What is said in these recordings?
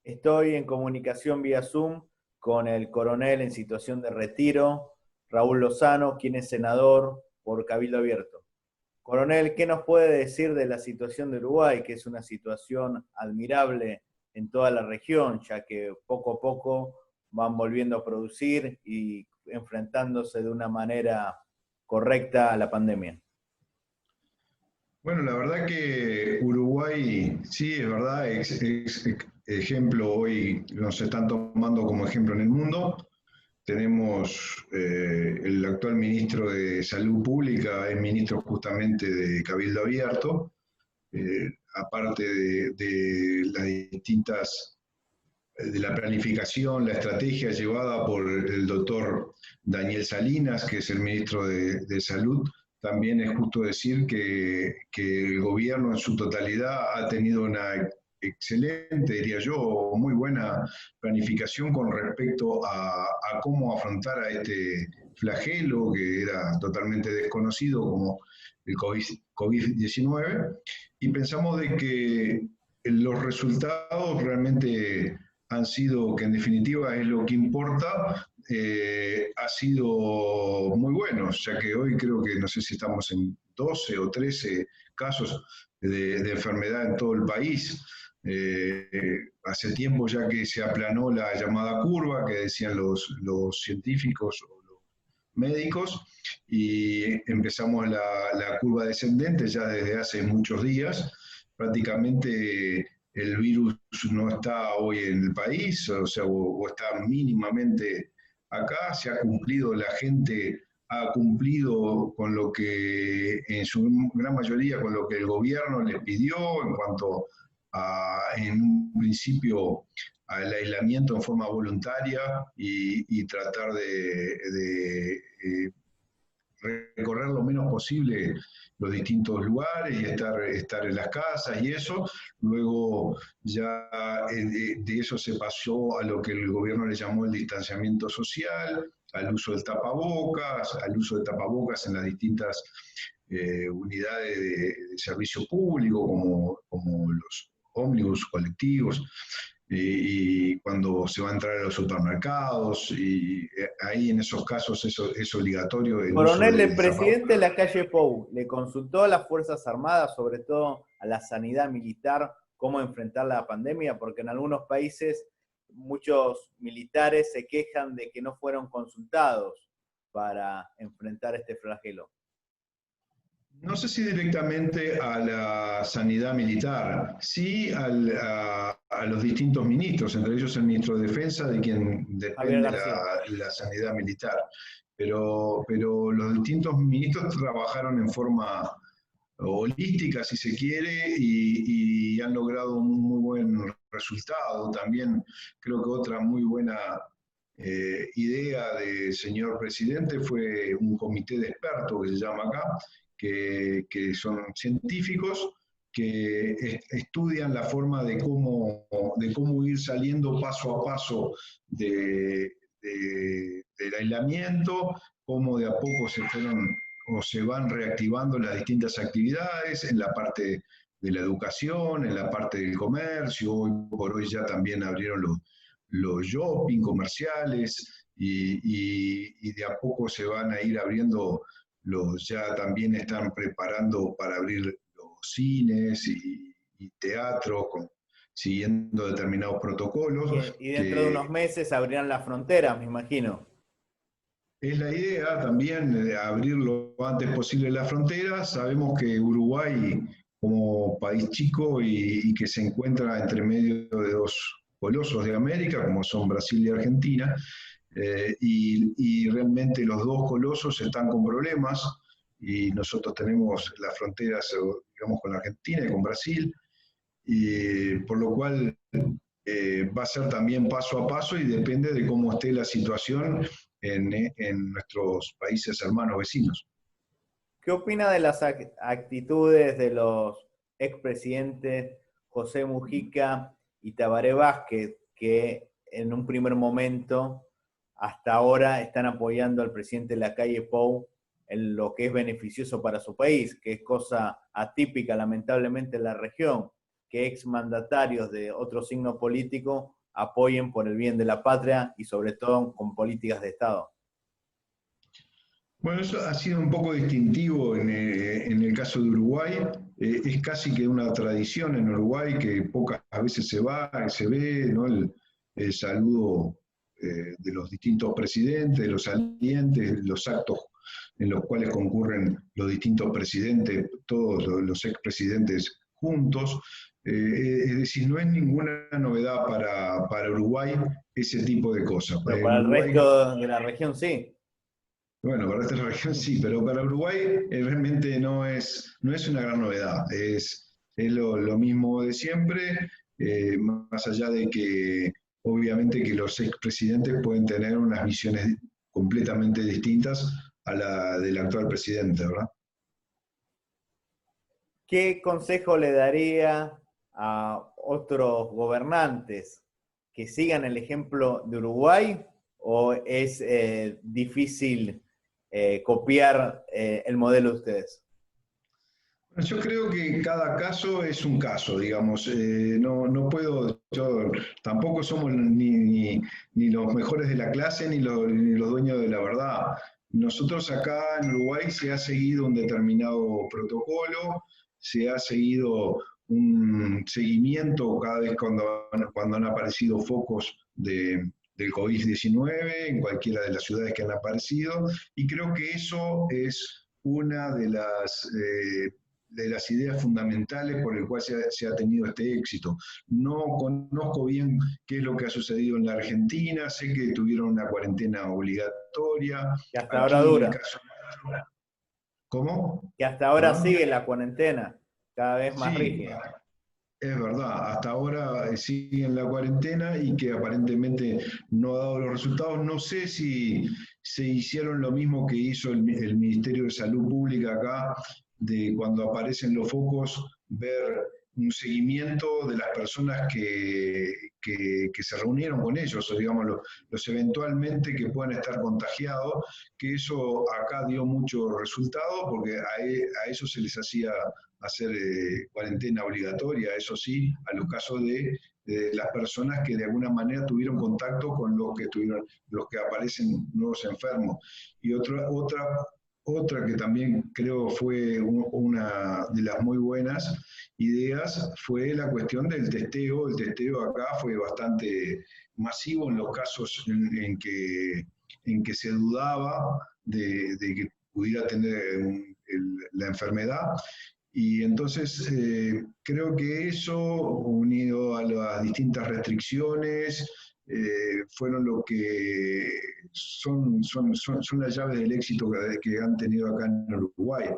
Estoy en comunicación vía Zoom con el coronel en situación de retiro, Raúl Lozano, quien es senador por Cabildo Abierto. Coronel, ¿qué nos puede decir de la situación de Uruguay, que es una situación admirable en toda la región, ya que poco a poco van volviendo a producir y enfrentándose de una manera correcta a la pandemia? Bueno, la verdad que Uruguay, sí, es verdad, es ejemplo hoy, nos están tomando como ejemplo en el mundo. Tenemos el actual ministro de Salud Pública, es ministro justamente de Cabildo Abierto, aparte de las distintas, de la planificación, la estrategia llevada por el doctor Daniel Salinas, que es el ministro de Salud. También es justo decir que el gobierno en su totalidad ha tenido una excelente, diría yo, muy buena planificación con respecto a cómo afrontar a este flagelo que era totalmente desconocido como el COVID-19, y pensamos de que los resultados realmente han sido, que en definitiva es lo que importa, ha sido muy buenos, ya que hoy creo que no sé si estamos en 12 o 13 casos de enfermedad en todo el país. Hace tiempo ya que se aplanó la llamada curva que decían los científicos o los médicos, y empezamos la curva descendente ya desde hace muchos días. Prácticamente el virus no está hoy en el país, o sea, o está mínimamente acá. Se ha cumplido, la gente ha cumplido con lo que, en su gran mayoría, con lo que el gobierno les pidió en cuanto a, en un principio, al aislamiento en forma voluntaria y tratar de recorrer lo menos posible los distintos lugares y estar en las casas y eso. Luego ya de eso se pasó a lo que el gobierno le llamó el distanciamiento social, al uso del tapabocas, al uso de tapabocas en las distintas unidades de servicio público, como los ómnibus colectivos, y cuando se va a entrar a los supermercados, y ahí en esos casos es obligatorio el uso Coronel, el del tapabocas. presidente Lacalle Pou le consultó a las Fuerzas Armadas, sobre todo a la sanidad militar, cómo enfrentar la pandemia, porque en algunos países muchos militares se quejan de que no fueron consultados para enfrentar este flagelo. No sé si directamente a la sanidad militar, sí a los distintos ministros, entre ellos el ministro de Defensa, de quien Javier depende García. la sanidad militar. Pero los distintos ministros trabajaron en forma holística, si se quiere, y han logrado un muy buen resultado. También creo que otra muy buena idea del señor presidente fue un comité de expertos que se llama acá, que son científicos que estudian la forma de cómo ir saliendo paso a paso del aislamiento, cómo de a poco se fueron o se van reactivando las distintas actividades en la parte de la educación, en la parte del comercio. Hoy por hoy ya también abrieron los shopping comerciales, y de a poco se van a ir abriendo ya también están preparando para abrir los cines y teatros, siguiendo determinados protocolos, Y dentro de unos que meses abrirán las fronteras, me imagino. es la idea también de abrir lo antes posible las fronteras. Sabemos que Uruguay, como país chico y que se encuentra entre medio de dos colosos de América, como son Brasil y Argentina, y realmente los dos colosos están con problemas, y nosotros tenemos las fronteras, digamos, con la Argentina y con Brasil, y por lo cual va a ser también paso a paso y depende de cómo esté la situación en nuestros países hermanos vecinos. ¿Qué opina de las actitudes de los expresidentes José Mujica y Tabaré Vázquez, que en un primer momento, hasta ahora, están apoyando al presidente Lacalle Pou en lo que es beneficioso para su país, que es cosa atípica lamentablemente en la región, que exmandatarios de otro signo político apoyen por el bien de la patria y sobre todo con políticas de Estado. Bueno, eso ha sido un poco distintivo en el caso de Uruguay. Es casi que una tradición en Uruguay que pocas veces se ve, ¿no? El saludo de los distintos presidentes, de los salientes, los actos en los cuales concurren los distintos presidentes, todos los expresidentes juntos. Es decir, no es ninguna novedad para Uruguay ese tipo de cosas. Pero En para el Uruguay, resto de la región sí. bueno, para esta región sí, pero para Uruguay realmente no es una gran novedad. Es lo mismo de siempre, más allá de que obviamente que los expresidentes pueden tener unas visiones completamente distintas a la del actual presidente, ¿verdad? ¿Qué consejo le daría a otros gobernantes que sigan el ejemplo de Uruguay o es difícil copiar el modelo de ustedes? Yo creo que cada caso es un caso, digamos. No puedo, yo tampoco somos ni los mejores de la clase ni los dueños de la verdad. Nosotros acá en Uruguay se ha seguido un determinado protocolo, se ha seguido un seguimiento cada vez cuando han aparecido focos del COVID-19 en cualquiera de las ciudades que han aparecido, y creo que eso es una de las ideas fundamentales por el cual se ha tenido este éxito. No conozco bien qué es lo que ha sucedido en la Argentina, sé que tuvieron una cuarentena obligatoria, Que hasta ahora aquí en el dura, caso nuestro, ¿cómo? que hasta ahora ¿Perdón? sigue la cuarentena, cada vez más Sí, rígida. es verdad, hasta ahora siguen la cuarentena y que aparentemente no ha dado los resultados. No sé si se hicieron lo mismo que hizo el Ministerio de Salud Pública acá, de cuando aparecen los focos, ver un seguimiento de las personas que se reunieron con ellos, o digamos, los eventualmente que puedan estar contagiados, que eso acá dio mucho resultado, porque a eso se les hacía hacer cuarentena obligatoria, eso sí, a los casos de las personas que de alguna manera tuvieron contacto con los que aparecen nuevos enfermos. Y otra que también creo fue una de las muy buenas ideas fue la cuestión del testeo. El testeo acá fue bastante masivo en los casos en que se dudaba de que pudiera tener la enfermedad. Y entonces creo que eso, unido a las distintas restricciones, fueron lo que son las llaves del éxito que han tenido acá en Uruguay.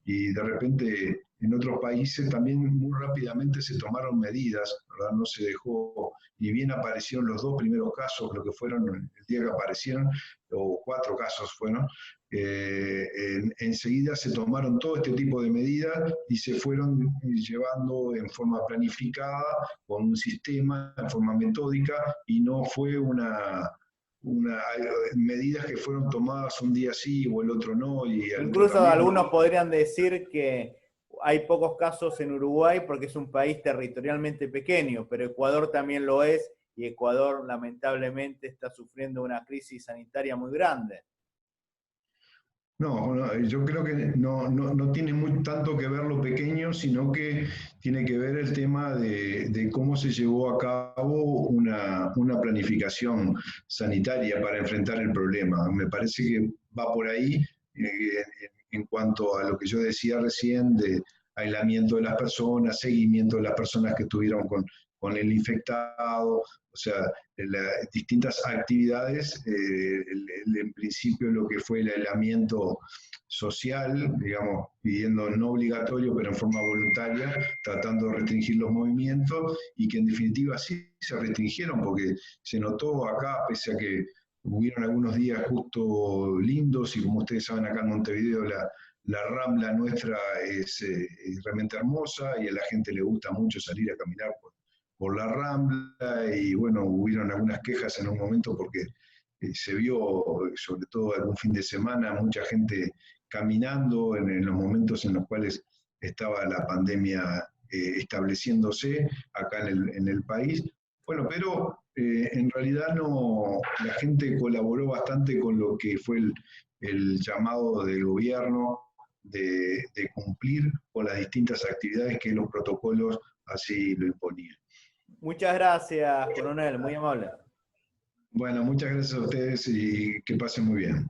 Y de repente en otros países también muy rápidamente se tomaron medidas, ¿verdad? No se dejó, ni bien aparecieron los dos primeros casos, lo que fueron el día que aparecieron, o 4 casos fueron, enseguida se tomaron todo este tipo de medidas y se fueron llevando en forma planificada, con un sistema, en forma metódica, y no fue medidas que fueron tomadas un día sí o el otro no, y el otro Incluso también, algunos no. podrían decir que hay pocos casos en Uruguay porque es un país territorialmente pequeño, pero Ecuador también lo es y Ecuador lamentablemente está sufriendo una crisis sanitaria muy grande. No, yo creo que no tiene tanto que ver lo pequeño, sino que tiene que ver el tema de cómo se llevó a cabo una planificación sanitaria para enfrentar el problema. Me parece que va por ahí en cuanto a lo que yo decía recién de aislamiento de las personas, seguimiento de las personas que estuvieron con el infectado, o sea, distintas actividades, en principio lo que fue el aislamiento social, digamos, pidiendo no obligatorio, pero en forma voluntaria, tratando de restringir los movimientos, y que en definitiva sí se restringieron, porque se notó acá, pese a que hubieron algunos días justo lindos, y como ustedes saben acá en Montevideo la Rambla nuestra es realmente hermosa y a la gente le gusta mucho salir a caminar por la Rambla, y bueno, hubieron algunas quejas en un momento porque se vio, sobre todo algún fin de semana, mucha gente caminando en los momentos en los cuales estaba la pandemia estableciéndose acá en el país. Bueno, pero en realidad no, la gente colaboró bastante con lo que fue el llamado del gobierno de cumplir con las distintas actividades que los protocolos así lo imponían. Muchas gracias, coronel, muy amable. Bueno, muchas gracias a ustedes y que pasen muy bien.